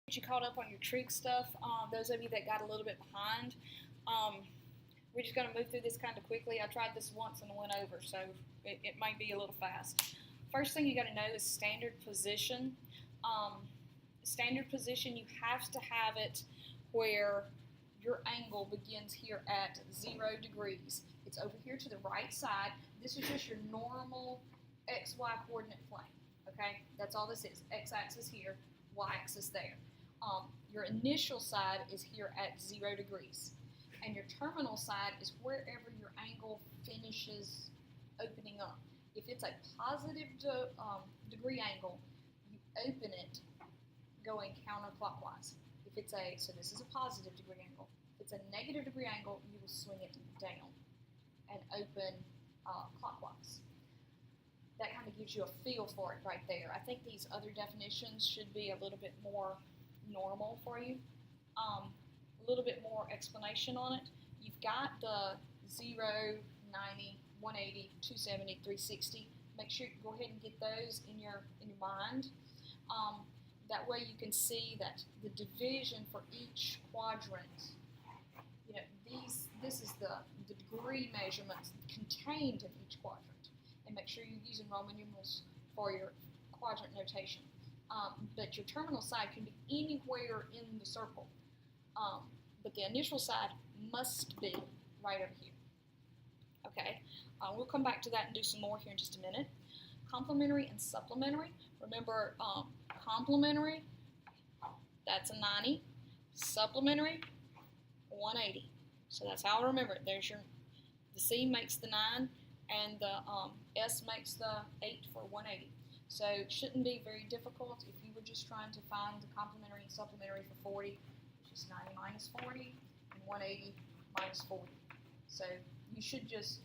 Get you caught up on your trig stuff. Those of you that got a little bit behind, we're just going to move through this kind of quickly. I tried this once and went over, so it might be a little fast. First thing you got to know is standard position. Standard position, you have to have it where your angle begins here at 0 degrees. It's over here to the right side. This is just your normal XY coordinate plane. Okay, that's all this is. X-axis here, Y-axis there. Your initial side is here at 0 degrees, and your terminal side is wherever your angle finishes opening up. If it's a positive degree angle, you open it going counterclockwise. If it's so this is a positive degree angle. If it's a negative degree angle, you will swing it down and open clockwise. That kind of gives you a feel for it right there. I think these other definitions should be a little bit more normal for you. A little bit more explanation on it. You've got the 0, 90, 180, 270, 360. Make sure you go ahead and get those in your mind. That way you can see that the division for each quadrant, this is the degree measurements contained in each quadrant. And make sure you're using Roman numerals for your quadrant notation. But your terminal side can be anywhere in the circle. But the initial side must be right over here. Okay, we'll come back to that and do some more here in just a minute. Complementary and supplementary. Remember, complementary, that's a 90. Supplementary, 180. So that's how I remember it. There's the C makes the 9, and the S makes the 8 for 180. So it shouldn't be very difficult if you were just trying to find the complementary and supplementary for 40, which is 90 minus 40, and 180 minus 40. So you've just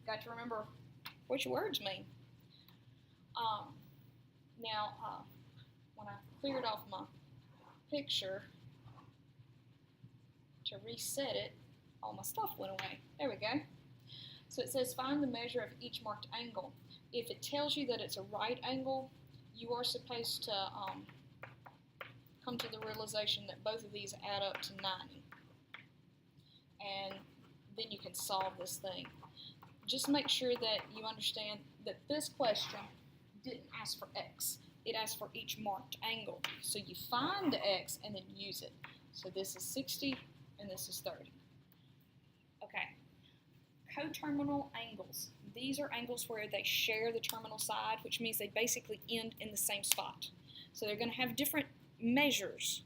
got to remember what your words mean. Now, when I cleared off my picture to reset it, all my stuff went away. There we go. So it says find the measure of each marked angle. If it tells you that it's a right angle, you are supposed to come to the realization that both of these add up to 90. And then you can solve this thing. Just make sure that you understand that this question didn't ask for x. It asked for each marked angle. So you find the x and then use it. So this is 60 and this is 30. Okay. Coterminal angles. These are angles where they share the terminal side, which means they basically end in the same spot. So they're going to have different measures,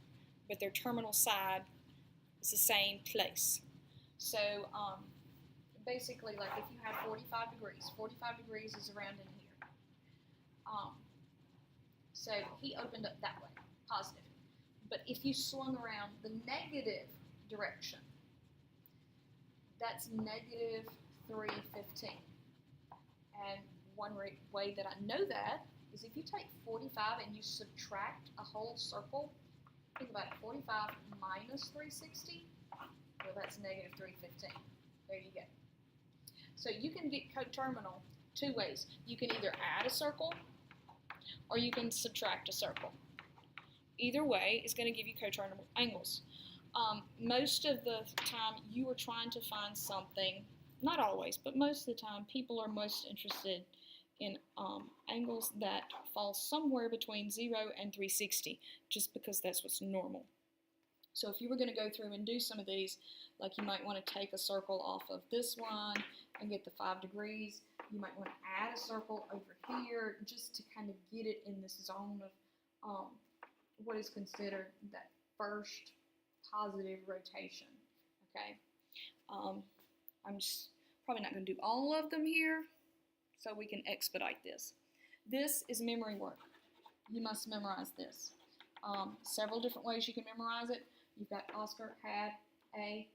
but their terminal side is the same place. So basically, like if you have 45 degrees is around in here. So he opened up that way, positive. But if you swung around the negative direction, that's negative 315. And one way that I know that is if you take 45 and you subtract a whole circle, think about it, 45 minus 360, well, that's negative 315. There you go. So you can get coterminal two ways. You can either add a circle or you can subtract a circle. Either way is going to give you coterminal angles. Most of the time you are trying to find something, not always, but most of the time people are most interested in angles that fall somewhere between 0 and 360, just because that's what's normal. So if you were going to go through and do some of these, like you might want to take a circle off of this one and get the 5 degrees. You might want to add a circle over here just to kind of get it in this zone of what is considered that first positive rotation. Okay, I'm just probably not going to do all of them here, so we can expedite this. This is memory work. You must memorize this. Several different ways you can memorize it. You've got Oscar had a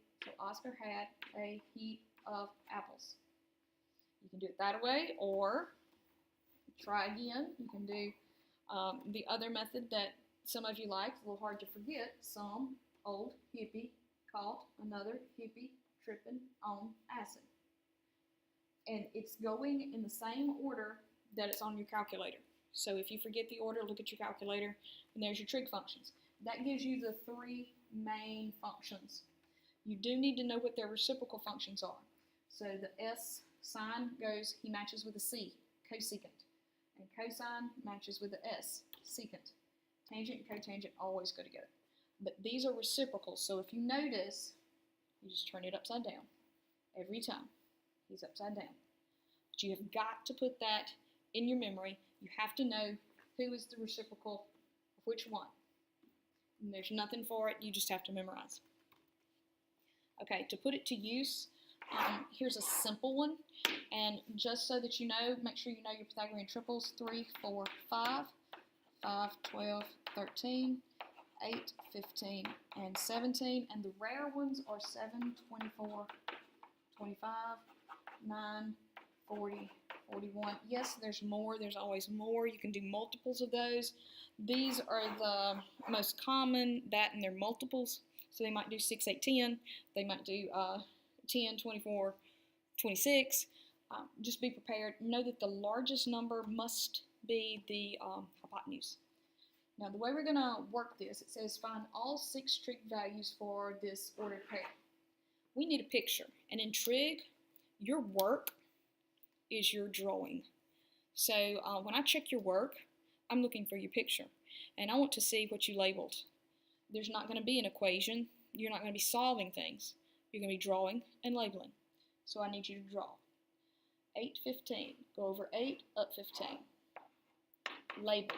heap of apples. You can do it that way, or try again. You can do the other method that some of you like. It's a little hard to forget. Some old hippie caught another hippie tripping on acid. And it's going in the same order that it's on your calculator. So if you forget the order, look at your calculator, and there's your trig functions. That gives you the three main functions. You do need to know what their reciprocal functions are. So the S sine goes, he matches with a C, cosecant. And cosine matches with the S, secant. Tangent and cotangent always go together. But these are reciprocals, so if you notice, you just turn it upside down. Every time, he's upside down. But you have got to put that in your memory. You have to know who is the reciprocal of which one. And there's nothing for it, you just have to memorize. Okay, to put it to use, here's a simple one. And just so that you know, make sure you know your Pythagorean triples. 3, 4, 5, 5, 12, 13, 8, 15, and 17. And the rare ones are 7, 24, 25, 9, 40, 41. Yes, there's more. There's always more. You can do multiples of those. These are the most common, that and their multiples. So they might do 6, 8, 10. They might do 10, 24, 26. Just be prepared. Know that the largest number must be the hypotenuse. Now, the way we're going to work this, it says find all 6 trig values for this ordered pair. We need a picture. And in trig, your work is your drawing. So when I check your work, I'm looking for your picture. And I want to see what you labeled. There's not going to be an equation. You're not going to be solving things. You're going to be drawing and labeling. So I need you to draw. 8, 15. Go over 8, up 15. Label.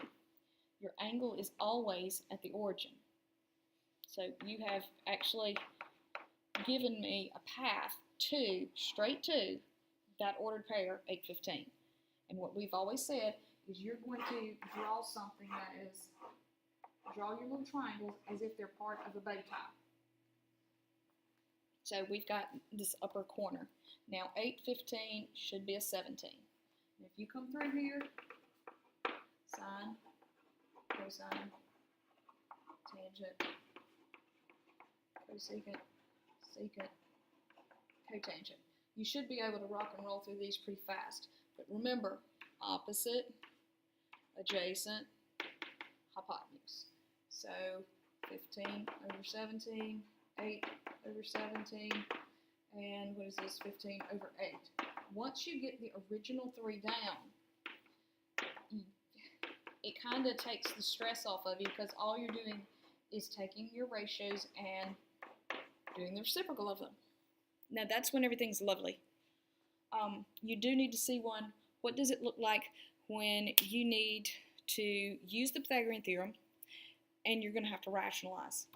Your angle is always at the origin. So you have actually given me a path to, straight to, that ordered pair, 8, 15. And what we've always said is you're going to draw something that is, draw your little triangles as if they're part of a bow tie. So we've got this upper corner. Now 8, 15 should be a 17. And if you come through here, sine, cosine, tangent, cosecant, secant, cotangent. You should be able to rock and roll through these pretty fast. But remember, opposite, adjacent, hypotenuse. So 15 over 17, 8 over 17, and what is this, 15 over 8. Once you get the original 3 down, it kind of takes the stress off of you because all you're doing is taking your ratios and doing the reciprocal of them. Now that's when everything's lovely. You do need to see one. What does it look like when you need to use the Pythagorean theorem and you're going to have to rationalize?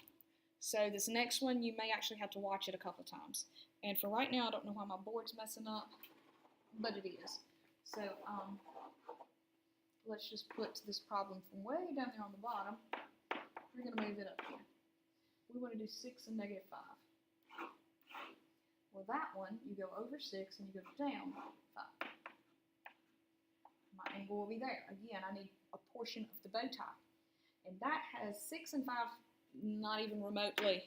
So this next one, you may actually have to watch it a couple times. And for right now, I don't know why my board's messing up, but it is. So let's just put this problem from way down there on the bottom. We're going to move it up here. We want to do 6 and negative 5. Well, that one, you go over 6 and you go down 5. My angle will be there. Again, I need a portion of the bow tie. And that has 6 and 5 not even remotely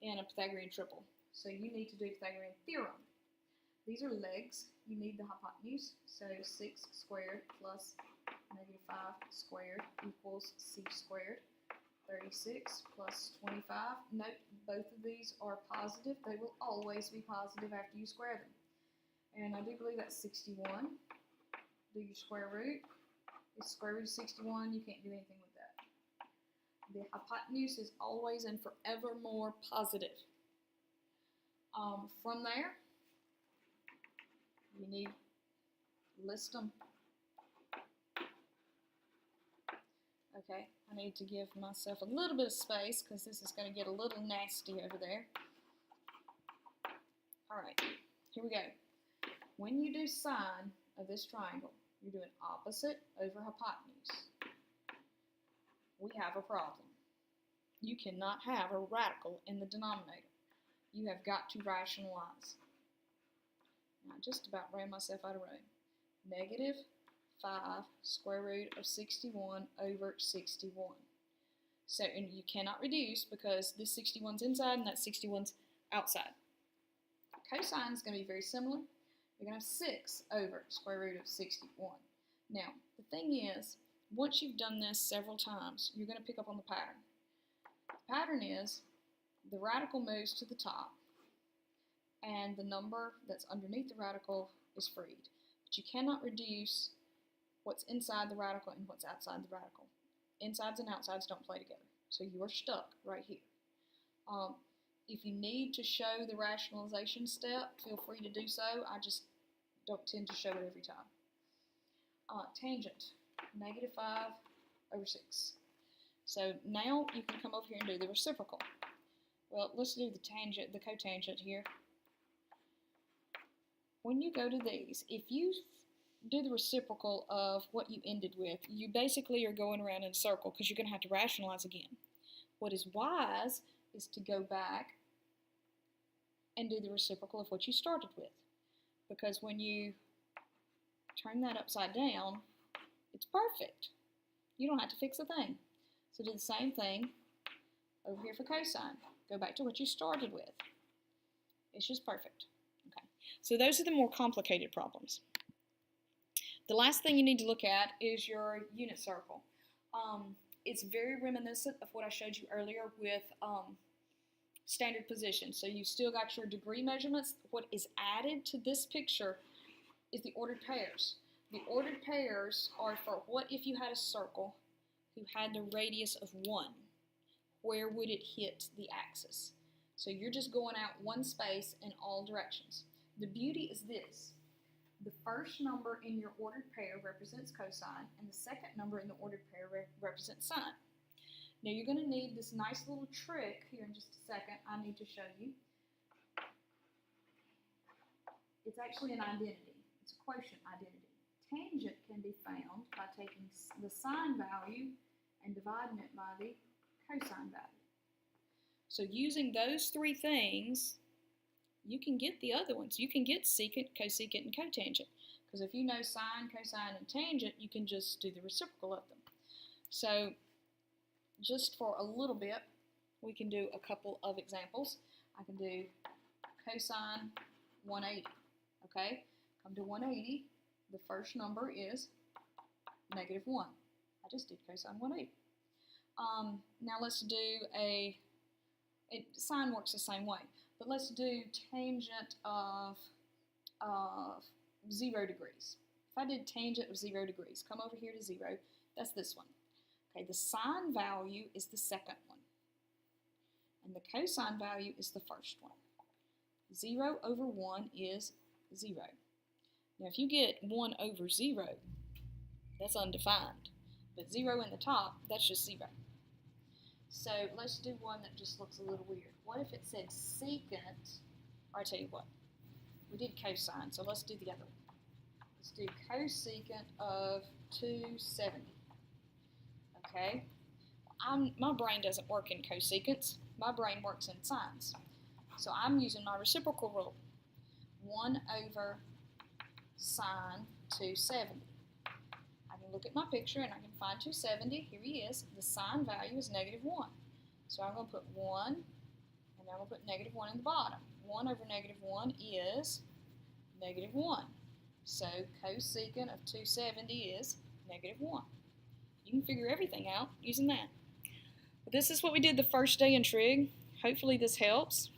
in a Pythagorean triple. So you need to do Pythagorean theorem. These are legs. You need the hypotenuse. So 6 squared plus negative 5 squared equals c squared. 36 plus 25. Note, both of these are positive. They will always be positive after you square them. And I do believe that's 61. Do your square root. It's square root of 61. You can't do anything with that. The hypotenuse is always and forevermore positive. From there, you need to list them. Okay, I need to give myself a little bit of space because this is going to get a little nasty over there. Alright, here we go. When you do sine of this triangle, you're doing opposite over hypotenuse. We have a problem. You cannot have a radical in the denominator. You have got to rationalize. I just about ran myself out of room. Negative 5 square root of 61 over 61. So, and you cannot reduce because this 61's inside and that 61's outside. Cosine is going to be very similar. You're going to have 6 over square root of 61. Now, the thing is, once you've done this several times, you're going to pick up on the pattern. pattern is the radical moves to the top, and the number that's underneath the radical is freed. But you cannot reduce what's inside the radical and what's outside the radical. Insides and outsides don't play together. So you are stuck right here. If you need to show the rationalization step, feel free to do so. I just don't tend to show it every time. Tangent, -5/6. So now you can come over here and do the reciprocal. Well, let's do the tangent, the cotangent here. When you go to these, if you do the reciprocal of what you ended with, you basically are going around in a circle because you're going to have to rationalize again. What is wise is to go back and do the reciprocal of what you started with, because when you turn that upside down, it's perfect. You don't have to fix a thing. So do the same thing over here for cosine. Go back to what you started with. It's just perfect. Okay. So those are the more complicated problems. The last thing you need to look at is your unit circle. It's very reminiscent of what I showed you earlier with standard position. So you still got your degree measurements. What is added to this picture is the ordered pairs. The ordered pairs are for what if you had a circle who had the radius of 1. Where would it hit the axis? So you're just going out one space in all directions. The beauty is this. The first number in your ordered pair represents cosine, and the second number in the ordered pair represents sine. Now you're going to need this nice little trick here in just a second. I need to show you. It's actually an identity. It's a quotient identity. Tangent can be found by taking the sine value and dividing it by the cosine value. So using those three things, you can get the other ones. You can get secant, cosecant, and cotangent. Because if you know sine, cosine, and tangent, you can just do the reciprocal of them. So just for a little bit, we can do a couple of examples. I can do cosine 180. Okay, come to 180. The first number is -1. I just did cosine 180. Now let's do sine works the same way, but let's do tangent of 0 degrees. If I did tangent of 0 degrees, come over here to 0, that's this one. Okay, the sine value is the second one, and the cosine value is the first one. 0 over 1 is 0. Now if you get 1 over 0, that's undefined, but 0 in the top, that's just 0. So let's do one that just looks a little weird. What if it said secant, or I tell you what, we did cosine, so let's do the other one. Let's do cosecant of 270. Okay, my brain doesn't work in cosecants. My brain works in sines. So I'm using my reciprocal rule. 1 over sine 270. I can look at my picture and I can find 270. Here he is. The sine value is -1. So I'm going to put 1, and then I'm going to put -1 in the bottom. 1 over -1 is -1. So cosecant of 270 is -1. You can figure everything out using that. But this is what we did the first day in Trig. Hopefully this helps.